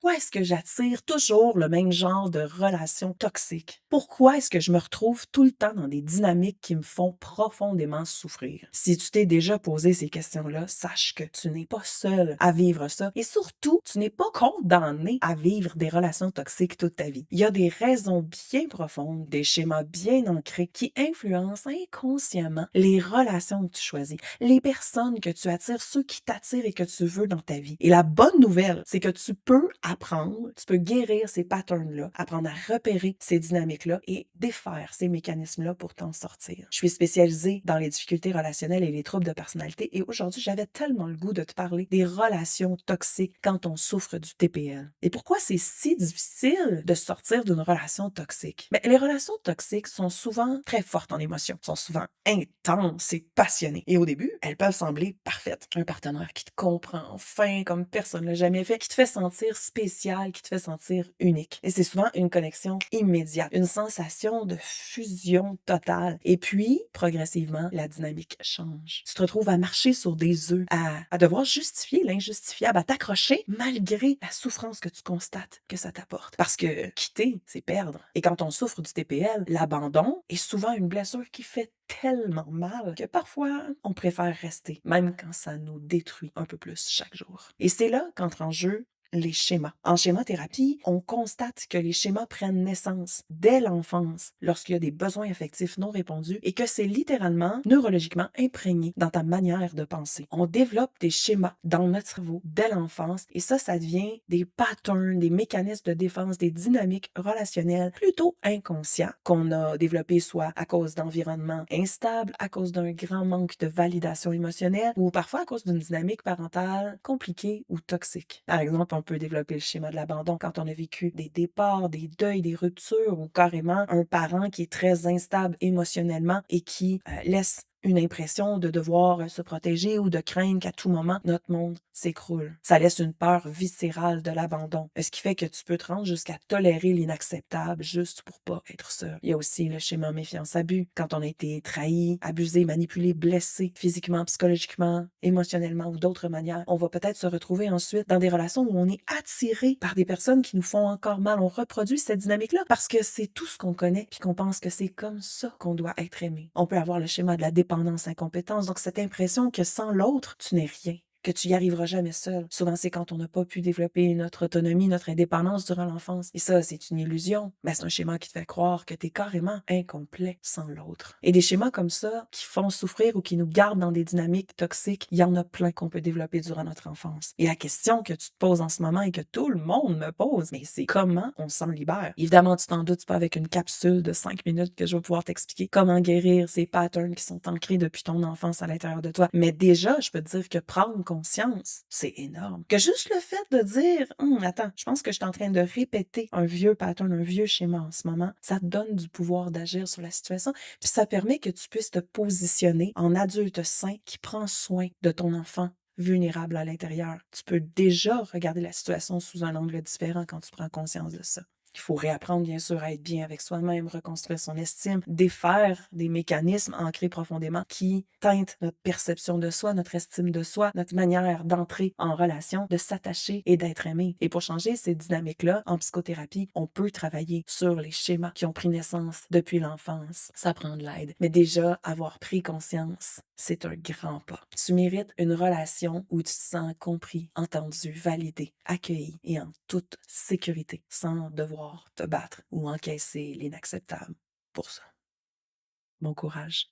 pourquoi est-ce que j'attire toujours le même genre de relations toxiques? Pourquoi est-ce que je me retrouve tout le temps dans des dynamiques qui me font profondément souffrir? Si tu t'es déjà posé ces questions-là, sache que tu n'es pas seul à vivre ça et surtout, tu n'es pas condamné à vivre des relations toxiques toute ta vie. Il y a des raisons bien profondes, des schémas bien ancrés qui influencent inconsciemment les relations que tu choisis, les personnes que tu attires, ceux qui t'attirent et que tu veux dans ta vie. Et la bonne nouvelle, c'est que tu peux apprendre, tu peux guérir ces patterns-là, apprendre à repérer ces dynamiques-là et défaire ces mécanismes-là pour t'en sortir. Je suis spécialisée dans les difficultés relationnelles et les troubles de personnalité et aujourd'hui, j'avais tellement le goût de te parler des relations toxiques quand on souffre du TPL. Et pourquoi c'est si difficile de sortir d'une relation toxique? Ben, les relations toxiques sont souvent très fortes en émotions, sont souvent intenses et passionnées. Et au début, elles peuvent sembler parfaites. Un partenaire qui te comprend fin comme personne ne l'a jamais fait, qui te fait sentir spécial, qui te fait sentir unique. Et c'est souvent une connexion immédiate, une sensation de fusion totale. Et puis, progressivement, la dynamique change. Tu te retrouves à marcher sur des œufs, à devoir justifier l'injustifiable, à t'accrocher malgré la souffrance que tu constates que ça t'apporte. Parce que quitter, c'est perdre. Et quand on souffre du TPL, l'abandon est souvent une blessure qui fait tellement mal que parfois, on préfère rester, même quand ça nous détruit un peu plus chaque jour. Et c'est là qu'entrent en jeu les schémas. En schémathérapie, on constate que les schémas prennent naissance dès l'enfance lorsqu'il y a des besoins affectifs non répondus et que c'est littéralement neurologiquement imprégné dans ta manière de penser. On développe des schémas dans notre cerveau dès l'enfance et ça devient des patterns, des mécanismes de défense, des dynamiques relationnelles plutôt inconscients qu'on a développés soit à cause d'environnements instables, à cause d'un grand manque de validation émotionnelle ou parfois à cause d'une dynamique parentale compliquée ou toxique. Par exemple, on peut développer le schéma de l'abandon quand on a vécu des départs, des deuils, des ruptures ou carrément un parent qui est très instable émotionnellement et qui laisse une impression de devoir se protéger ou de craindre qu'à tout moment, notre monde s'écroule. Ça laisse une peur viscérale de l'abandon, ce qui fait que tu peux te rendre jusqu'à tolérer l'inacceptable juste pour pas être seul. Il y a aussi le schéma méfiance-abus, quand on a été trahi, abusé, manipulé, blessé physiquement, psychologiquement, émotionnellement ou d'autres manières. On va peut-être se retrouver ensuite dans des relations où on est attiré par des personnes qui nous font encore mal. On reproduit cette dynamique-là parce que c'est tout ce qu'on connaît puis qu'on pense que c'est comme ça qu'on doit être aimé. On peut avoir le schéma de la dépendance-incompétence, donc cette impression que sans l'autre, tu n'es rien, que tu y arriveras jamais seul. Souvent, c'est quand on n'a pas pu développer notre autonomie, notre indépendance durant l'enfance. Et ça, c'est une illusion. Mais c'est un schéma qui te fait croire que tu es carrément incomplet sans l'autre. Et des schémas comme ça, qui font souffrir ou qui nous gardent dans des dynamiques toxiques, il y en a plein qu'on peut développer durant notre enfance. Et la question que tu te poses en ce moment et que tout le monde me pose, mais c'est comment on s'en libère? Évidemment, tu t'en doutes pas avec une capsule de 5 minutes que je vais pouvoir t'expliquer comment guérir ces patterns qui sont ancrés depuis ton enfance à l'intérieur de toi. Mais déjà, je peux te dire que prendre conscience, c'est énorme. Que juste le fait de dire, attends, je pense que je suis en train de répéter un vieux pattern, un vieux schéma en ce moment, ça te donne du pouvoir d'agir sur la situation, puis ça permet que tu puisses te positionner en adulte sain qui prend soin de ton enfant vulnérable à l'intérieur. Tu peux déjà regarder la situation sous un angle différent quand tu prends conscience de ça. Il faut réapprendre, bien sûr, à être bien avec soi-même, reconstruire son estime, défaire des mécanismes ancrés profondément qui teintent notre perception de soi, notre estime de soi, notre manière d'entrer en relation, de s'attacher et d'être aimé. Et pour changer ces dynamiques-là, en psychothérapie, on peut travailler sur les schémas qui ont pris naissance depuis l'enfance. Ça prend de l'aide. Mais déjà, avoir pris conscience, c'est un grand pas. Tu mérites une relation où tu te sens compris, entendu, validé, accueilli et en toute sécurité, sans devoir te battre ou encaisser l'inacceptable pour ça. Bon courage.